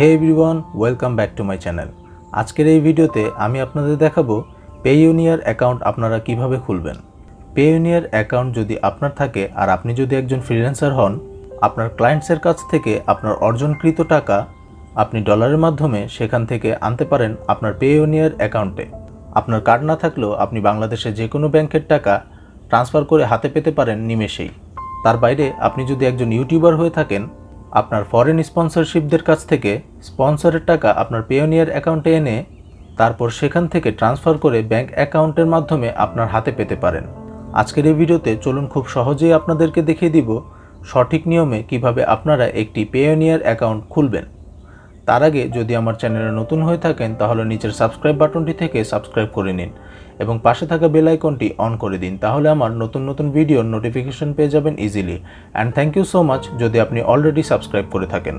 Hey everyone, welcome back to my channel. আজকের এই ভিডিওতে আমি আপনাদের দেখাবো পেইওনিয়ার অ্যাকাউন্ট আপনারা কিভাবে খুলবেন। পেইওনিয়ার অ্যাকাউন্ট যদি আপনার থাকে আর আপনি যদি একজন ফ্রিল্যান্সার হন, আপনার ক্লায়েন্টসের কাছ থেকে আপনার অর্জনকৃত টাকা আপনি ডলারের মাধ্যমে সেখান থেকে আনতে পারেন আপনার পেইওনিয়ার অ্যাকাউন্টে। আপনার কার্ড না থাকলেও আপনি বাংলাদেশে যে কোনো ব্যাংকের টাকা ট্রান্সফার করে হাতে পেতে পারেন নিমেষেই। তার বাইরে আপনি যদি একজন ইউটিউবার হয়ে থাকেন, আপনার ফরেন স্পন্সরশিপদের কাছ থেকে স্পন্সরের টাকা আপনার পেইওনিয়ার অ্যাকাউন্টে এনে তারপর সেখান থেকে ট্রান্সফার করে ব্যাংক অ্যাকাউন্টের মাধ্যমে আপনার হাতে পেতে পারেন। আজকের এই ভিডিওতে চলুন খুব সহজেই আপনাদেরকে দেখিয়ে দিব সঠিক নিয়মে কিভাবে আপনারা একটি পেইওনিয়ার অ্যাকাউন্ট খুলবেন। তার আগে যদি আমার চ্যানেলে নতুন হয়ে থাকেন তাহলে নিচের সাবস্ক্রাইব বাটনটি থেকে সাবস্ক্রাইব করে নিন এবং পাশে থাকা বেল আইকনটি অন করে দিন, তাহলে আমার নতুন নতুন ভিডিওর নোটিফিকেশন পেয়ে যাবেন easily. And thank you so much যদি আপনি অলরেডি সাবস্ক্রাইব করে থাকেন।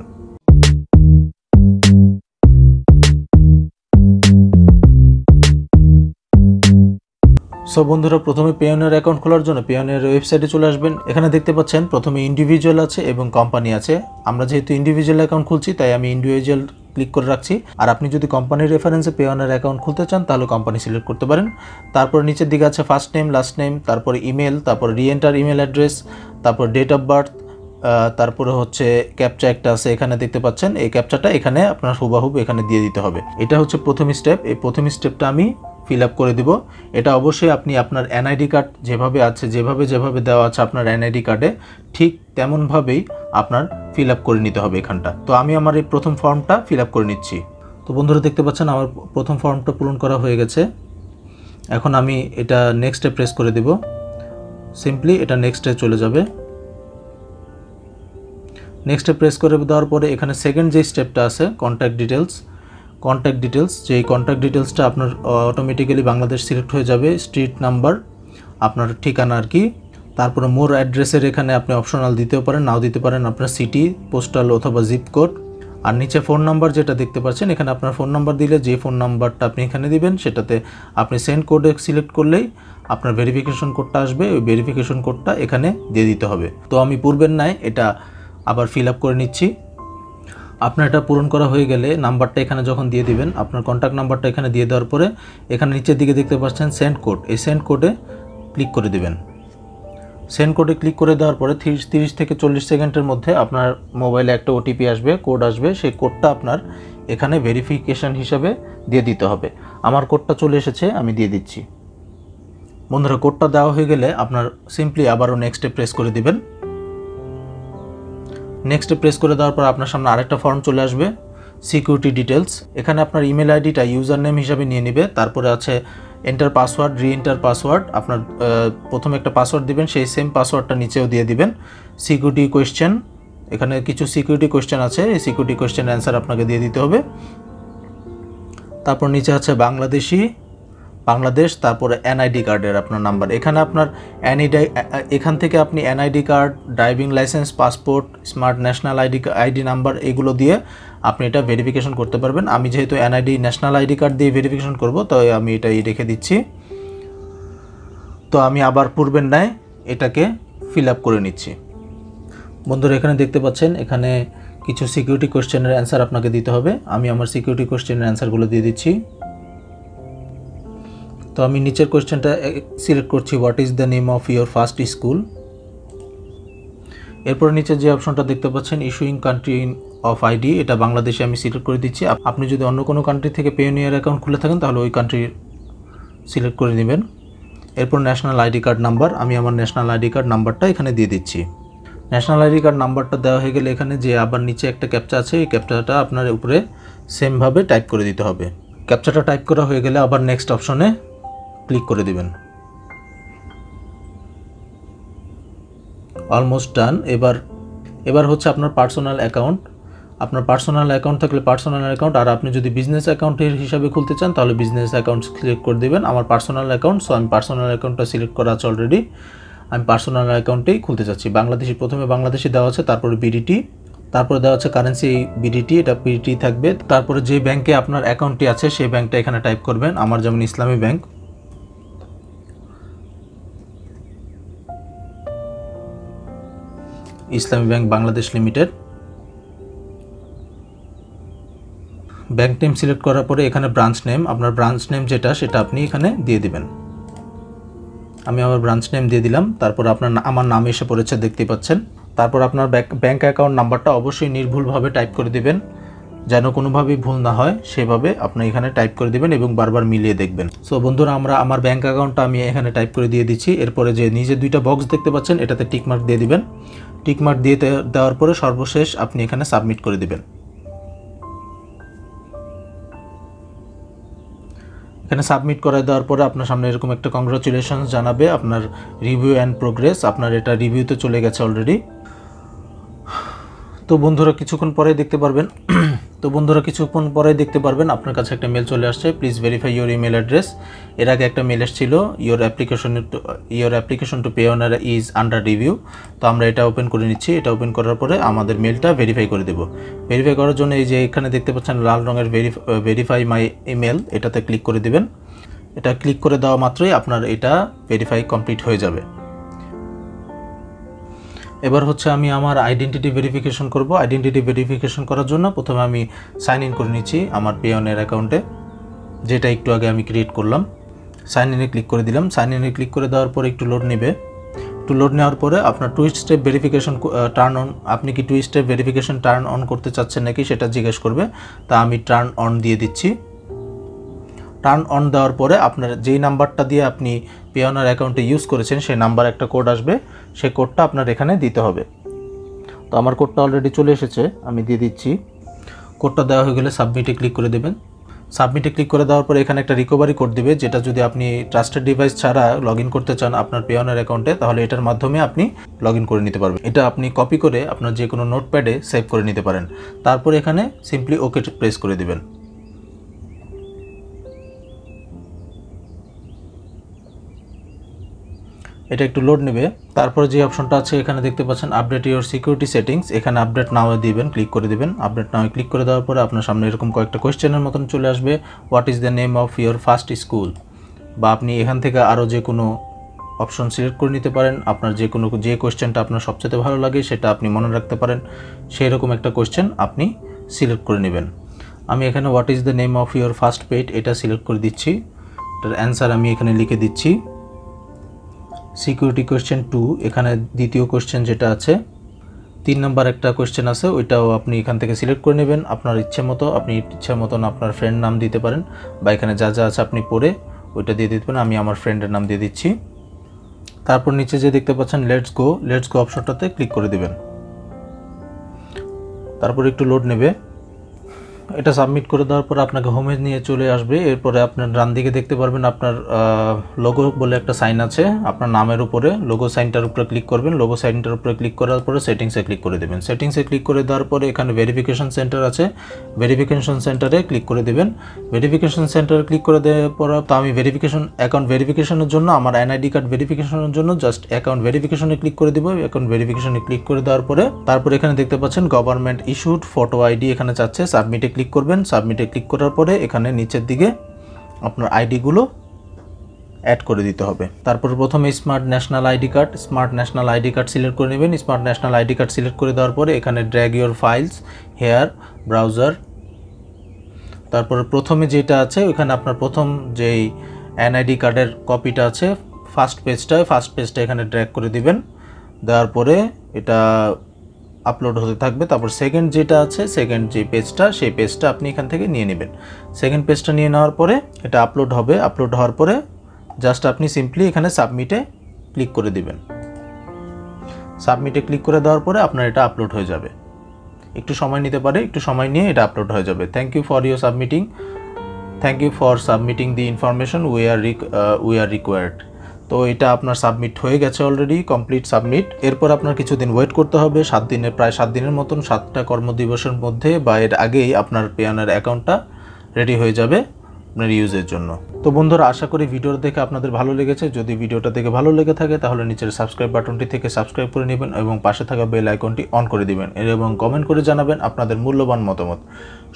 সো বন্ধুরা, প্রথমে পেইওনিয়ার অ্যাকাউন্ট খোলার জন্য পেইওনিয়ার ওয়েবসাইটে চলে আসবেন। এখানে দেখতে পাচ্ছেন প্রথমে ইন্ডিভিজুয়াল আছে এবং কোম্পানি আছে। আমরা যেহেতু ইন্ডিভিজুয়াল অ্যাকাউন্ট খুলছি তাই আমি ইন্ডিভিজুয়াল ক্লিক করে রাখছি। আর আপনি যদি কোম্পানির রেফারেন্সে পেইওনিয়ার অ্যাকাউন্ট খুলতে চান তাহলে কোম্পানি সিলেক্ট করতে পারেন। তারপর নিচের দিকে আছে ফার্স্ট নেম, লাস্ট নেম, তারপরে ইমেল, তারপরে রিএন্টার ইমেল অ্যাড্রেস, তারপর ডেট অফ বার্থ, তারপরে হচ্ছে ক্যাপচা একটা আছে এখানে দেখতে পাচ্ছেন। এই ক্যাপচাটা এখানে আপনার হুবাহুব এখানে দিয়ে দিতে হবে। এটা হচ্ছে প্রথম স্টেপ। এই প্রথম স্টেপটা আমি ফিল আপ করে দিব। এটা অবশ্যই আপনি আপনার এনআইডি কার্ড যেভাবে আছে, যেভাবে দেওয়া আছে আপনার এনআইডি কার্ডে, ঠিক তেমনভাবেই আপনার ফিল আপ করে নিতে হবে এখানটা। তো আমি আমার এই প্রথম ফর্মটা ফিল আপ করে নিচ্ছি। তো বন্ধুরা দেখতে পাচ্ছেন আমার প্রথম ফর্মটা পূরণ করা হয়ে গেছে। এখন আমি এটা নেক্সটে প্রেস করে দিব। সিম্পলি এটা নেক্সটে চলে যাবে। নেক্সটে প্রেস করে দেওয়ার পরে এখানে সেকেন্ড যে স্টেপটা আছে কন্ট্যাক্ট ডিটেলস, যে কন্ট্যাক্ট ডিটেলসটা আপনার অটোমেটিক্যালি বাংলাদেশ সিলেক্ট হয়ে যাবে। স্ট্রিট নাম্বার, আপনার ঠিকানা আর কি। তারপরে মোর অ্যাড্রেসের এখানে আপনি অপশনাল দিতেও পারেন, নাও দিতে পারেন, আপনার সিটি, পোস্টাল অথবা জিপ কোড। আর নিচে ফোন নাম্বার যেটা দেখতে পাচ্ছেন, এখানে আপনার ফোন নাম্বার দিলে যে ফোন নাম্বারটা আপনি এখানে দিবেন সেটাতে আপনি সেন্ড কোডে সিলেক্ট করলেই আপনার ভেরিফিকেশন কোডটা আসবে। ওই ভেরিফিকেশন কোডটা এখানে দিয়ে দিতে হবে। তো আমি পূর্বের নাই এটা আবার ফিল আপ করে নিচ্ছি। আপনার এটা পূরণ করা হয়ে গেলে নাম্বারটা এখানে যখন দিয়ে দিবেন, আপনার কন্ট্যাক্ট নাম্বারটা এখানে দিয়ে দেওয়ার পরে এখানে নিচের দিকে দেখতে পাচ্ছেন সেন্ড কোড, এই সেন্ড কোডে ক্লিক করে দিবেন। সেন্ড কোডে ক্লিক করে দেওয়ার পরে 30 থেকে 40 সেকেন্ডের মধ্যে আপনার মোবাইলে একটা ওটিপি আসবে, কোড আসবে। সেই কোডটা আপনার এখানে ভেরিফিকেশান হিসাবে দিয়ে দিতে হবে। আমার কোডটা চলে এসেছে, আমি দিয়ে দিচ্ছি। বন্ধুরা, কোডটা দেওয়া হয়ে গেলে আপনার সিম্পলি আবারও নেক্সটে প্রেস করে দিবেন। নেক্সটে প্রেস করে দেওয়ার পর আপনার সামনে আরেকটা ফর্ম চলে আসবে, সিকিউরিটি ডিটেলস। এখানে আপনার ইমেল আইডিটা ইউজার নেম হিসাবে নিয়ে নেবে। তারপরে আছে এন্টার পাসওয়ার্ড, রিএন্টার পাসওয়ার্ড। আপনার প্রথমে একটা পাসওয়ার্ড দিবেন, সেই সেম পাসওয়ার্ডটা নিচেও দিয়ে দিবেন। সিকিউরিটি কোয়েশ্চেন, এখানে কিছু সিকিউরিটি কোয়েশ্চেন আছে, এই সিকিউরিটি কোয়েশ্চেনের অ্যান্সার আপনাকে দিয়ে দিতে হবে। তারপর নিচে আছে বাংলাদেশ, তারপরে এনআইডি কার্ডের আপনার নাম্বার। এখানে আপনার এখান থেকে আপনি NID card, driving licence, passport, smart national ID number এগুলো দিয়ে আপনি এটা ভেরিফিকেশন করতে পারবেন। আমি যেহেতু ন্যাশনাল আইডি কার্ড দিয়ে ভেরিফিকেশন করব, তাই আমি এটাই রেখে দিচ্ছি। তো আমি আবার পূর্বের ন্যায় এটাকে ফিল আপ করে নিচ্ছি। বন্ধুরা, এখানে দেখতে পাচ্ছেন এখানে কিছু সিকিউরিটি কোয়েশ্চেনের অ্যান্সার আপনাকে দিতে হবে। আমি আমার সিকিউরিটি কোয়েশ্চেনের অ্যান্সারগুলো দিয়ে দিচ্ছি। তো আমি নিচের কোয়েশ্চেনটা সিলেক্ট করছি, what is the name of your first school. এরপর নিচে যে অপশনটা দেখতে পাচ্ছেন ইস্যুইং কান্ট্রি অফ আইডি, এটা বাংলাদেশে আমি সিলেক্ট করে দিচ্ছি। আপনি যদি অন্য কোনো কান্ট্রি থেকে পেইওনিয়ার অ্যাকাউন্ট খুলে থাকেন তাহলে ওই কান্ট্রি সিলেক্ট করে নেবেন। এরপর ন্যাশনাল আইডি কার্ড নাম্বার, আমি আমার ন্যাশনাল আইডি কার্ড নাম্বারটা এখানে দিয়ে দিচ্ছি। ন্যাশনাল আইডি কার্ড নাম্বারটা দেওয়া হয়ে গেলে এখানে যে আবার নিচে একটা ক্যাপচা আছে, এই ক্যাপচাটা আপনার উপরে সেমভাবে টাইপ করে দিতে হবে। ক্যাপচাটা টাইপ করা হয়ে গেলে আবার নেক্সট অপশনে ক্লিক করে দিবেন। Almost done. এবার হচ্ছে আপনার পার্সোনাল অ্যাকাউন্ট। আপনার পার্সোনাল অ্যাকাউন্ট থাকলে পার্সোনাল অ্যাকাউন্ট, আর আপনি যদি বিজনেস অ্যাকাউন্টের হিসাবে খুলতে চান তাহলে বিজনেস অ্যাকাউন্ট সিলেক্ট করে দেবেন। আমার পার্সোনাল অ্যাকাউন্ট, সো আমি পার্সোনাল অ্যাকাউন্টটা সিলেক্ট করা আছে অলরেডি। আমি পার্সোনাল অ্যাকাউন্টেই খুলতে চাচ্ছি। প্রথমে বাংলাদেশি দেওয়া আছে, তারপরে বিডিটি, তারপরে দেওয়া আছে কারেন্সি বিডিটি, এটা বিডিটি থাকবে। তারপরে যে ব্যাংকে আপনার অ্যাকাউন্টটি আছে সেই ব্যাংকটা এখানে টাইপ করবেন। আমার যেমন ইসলামী ব্যাংক, ইসলামী bank Bangladesh limited. Bank name select করার পরে এখানে ব্রাঞ্চ নেম, আপনার ব্রাঞ্চ নেম যেটা সেটা আপনি এখানে দিয়ে দিবেন। আমি আমার ব্রাঞ্চ নেম দিয়ে দিলাম। তারপর আমার নাম এসে পড়েছে, দেখতে পাচ্ছেন। তারপর আপনার ব্যাংক অ্যাকাউন্ট নাম্বারটা অবশ্যই নির্ভুলভাবে টাইপ করে দিবেন, যেন কোনোভাবেই ভুল না হয় সেভাবে আপনি এখানে টাইপ করে দিবেন এবং বারবার মিলিয়ে দেখবেন। সো বন্ধুরা, আমার ব্যাংক অ্যাকাউন্টটা আমি এখানে টাইপ করে দিয়ে দিচ্ছি। এরপরে যে নিচে দুইটা বক্স দেখতে পাচ্ছেন, এটাতে টিকমার্ক দিয়ে দিবেন। টিকমার্ক দিয়ে দেওয়ার পরে সর্বশেষ আপনি এখানে সাবমিট করে দিবেন। এখানে সাবমিট করে দেওয়ার পরে আপনার সামনে এরকম একটা কংগ্রাচুলেশনস জানাবে, আপনার রিভিউ অ্যান্ড প্রোগ্রেস, আপনার এটা রিভিউতে চলে গেছে অলরেডি। তো বন্ধুরা কিছুক্ষণ পরে দেখতে পারবেন আপনার কাছে একটা মেল চলে আসছে, please verify your email address. এর আগে একটা মেল এসেছিল, your application to Payoneer is under review. তো আমরা এটা ওপেন করে নিচ্ছি। এটা ওপেন করার পরে আমাদের মেলটা ভেরিফাই করে দেব। ভেরিফাই করার জন্য এই যে এখানে দেখতে পাচ্ছেন লাল রঙের ভেরিফাই মাই ইমেল, এটাতে ক্লিক করে দিবেন। এটা ক্লিক করে দেওয়া মাত্রই আপনার এটা ভেরিফাই কমপ্লিট হয়ে যাবে। এবার হচ্ছে আমি আমার আইডেন্টিটি ভেরিফিকেশন করব। আইডেন্টিটি ভেরিফিকেশন করার জন্য প্রথমে আমি সাইন ইন করে নিচ্ছি আমার পেওনিয়ার অ্যাকাউন্টে, যেটা একটু আগে আমি ক্রিয়েট করলাম। সাইন ইনে ক্লিক করে দিলাম। সাইন ইনে ক্লিক করে দেওয়ার পরে একটু লোড নেবে। একটু লোড নেওয়ার পরে আপনার two step verification turn on, আপনি কি two step verification turn on করতে চাচ্ছেন নাকি সেটা জিজ্ঞেস করবে। তা আমি টার্ন অন দিয়ে দিচ্ছি। টার্ন অন দেওয়ার পরে আপনার যেই নাম্বারটা দিয়ে আপনি পেওনিয়ার অ্যাকাউন্টে ইউজ করেছেন সেই নাম্বার একটা কোড আসবে, সেই কোডটা আপনার এখানে দিতে হবে। তো আমার কোডটা অলরেডি চলে এসেছে, আমি দিয়ে দিচ্ছি। কোডটা দেওয়া হয়ে গেলে সাবমিটে ক্লিক করে দেবেন। সাবমিটে ক্লিক করে দেওয়ার পরে এখানে একটা রিকভারি কোড দিবে, যেটা যদি আপনি ট্রাস্টেড ডিভাইস ছাড়া লগ ইন করতে চান আপনার পেওনিয়ার অ্যাকাউন্টে, তাহলে এটার মাধ্যমে আপনি লগ ইন করে নিতে পারবেন। এটা আপনি কপি করে আপনার যে কোনো নোটপ্যাডে সেভ করে নিতে পারেন। তারপর এখানে সিম্পলি ওকে প্রেস করে দিবেন। এটা একটু লোড নেবে। তারপরে যে অপশনটা আছে এখানে দেখতে পাচ্ছেন আপডেট ইউর সিকিউরিটি সেটিংস, এখানে আপডেট নাও দিবেন, ক্লিক করে দিবেন। আপডেট নাও ক্লিক করে দেওয়ার পরে আপনার সামনে এরকম কয়েকটা কোয়েশ্চেনের মতন চলে আসবে। What is the name of your first school, বা আপনি এখান থেকে আরও যে কোনো অপশন সিলেক্ট করে নিতে পারেন। আপনার যে কোয়েশ্চেনটা আপনার সবচেয়ে ভালো লাগে সেটা আপনি মনে রাখতে পারেন, সেই রকম একটা কোয়েশ্চেন আপনি সিলেক্ট করে নেবেন। আমি এখানে what is the name of your first pet এটা সিলেক্ট করে দিচ্ছি। এটার অ্যান্সার আমি এখানে লিখে দিচ্ছি। সিকিউরিটি কোয়েশ্চেন 2, এখানে দ্বিতীয় কোয়েশ্চেন যেটা আছে 3 নম্বর একটা কোয়েশ্চেন আছে, ওইটাও আপনি এখান থেকে সিলেক্ট করে নেবেন আপনার ইচ্ছে মতো। আপনি ইচ্ছে মতন আপনার ফ্রেন্ড নাম দিতে পারেন, বা এখানে যা যা আছে আপনি পড়ে ওইটা দিয়ে দিতে পারেন। আমি আমার ফ্রেন্ডের নাম দিয়ে দিচ্ছি। তারপর নিচে যে দেখতে পাচ্ছেন লেটস গো অপশনটাতে ক্লিক করে দিবেন। তারপর একটু লোড নেবে। এটা সাবমিট করে দেওয়ার পর আপনাকে হোমে নিয়ে চলে আসবে। এরপরে আপনার ডান দিকে দেখতে পারবেন আপনার লোগো বলে একটা সাইন আছে আপনার নামের উপরে, লোগো সাইনটার উপরে ক্লিক করবেন। লোগো সাইনটার উপরে ক্লিক করার পরে সেটিংসে ক্লিক করে দেবেন। সেটিংসে ক্লিক করে দেওয়ার পরে এখানে ভেরিফিকেশন সেন্টার আছে, ভেরিফিকেশন সেন্টারে ক্লিক করে দেবেন। ভেরিফিকেশন সেন্টারে ক্লিক করে দেওয়ার পর তো আমি অ্যাকাউন্ট ভেরিফিকেশনের জন্য, আমার এনআইডি কার্ড ভেরিফিকেশনের জন্য জাস্ট অ্যাকাউন্ট ভেরিফিকেশনে ক্লিক করে দেবো। অ্যাকাউন্ট ভেরিফিকেশনে ক্লিক করে দেওয়ার পরে তারপর এখানে দেখতে পাচ্ছেন গভর্নমেন্ট ইস্যুড ফটো আইডি এখানে চাচ্ছে, সাবমিটে ক্লিক করবেন। সাবমিটে ক্লিক করার পরে এখানে নিচের দিকে আপনার আইডিগুলো অ্যাড করে দিতে হবে। তারপর প্রথমে smart national ID card select করে নেবেন। Smart national ID card select করে দেওয়ার পরে এখানে drag your files here browser. তারপরে প্রথমে যেটা আছে ওখানে আপনার প্রথম যেই এনআইডি কার্ডের কপিটা আছে ফার্স্ট পেজটা এখানে ড্র্যাগ করে দিবেন। দেওয়ার পরে এটা আপলোড হতে থাকবে। তারপর সেকেন্ড যেটা আছে, সেকেন্ড যে পেজটা, সেই পেজটা আপনি এখান থেকে নিয়ে নেবেন। সেকেন্ড পেজটা নিয়ে নেওয়ার পরে এটা আপলোড হবে। আপলোড হওয়ার পরে জাস্ট আপনি সিম্পলি এখানে সাবমিটে ক্লিক করে দিবেন। সাবমিটে ক্লিক করে দেওয়ার পরে আপনার এটা আপলোড হয়ে যাবে। একটু সময় নিতে পারে, একটু সময় নিয়ে এটা আপলোড হয়ে যাবে। Thank you for submitting the information we are required. তো এটা আপনার সাবমিট হয়ে গেছে অলরেডি, কমপ্লিট সাবমিট। এরপর আপনার কিছুদিন ওয়েট করতে হবে, প্রায় 7 দিনের মতন, 7টা কর্মদিবসের মধ্যে বা এর আগেই আপনার পেওনিয়ার অ্যাকাউন্টটা রেডি হয়ে যাবে আপনার ইউজের জন্য। তো বন্ধুরা, আশা করি ভিডিওটা দেখে আপনাদের ভালো লেগেছে। যদি ভিডিওটা দেখে ভালো লেগে থাকে তাহলে নিচের সাবস্ক্রাইব বাটনটি থেকে সাবস্ক্রাইব করে নেবেন এবং পাশে থাকা বেল আইকনটি অন করে দিবেন এবং কমেন্ট করে জানাবেন আপনাদের মূল্যবান মতামত।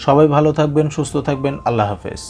সবাই ভালো থাকবেন, সুস্থ থাকবেন। আল্লাহ হাফেজ।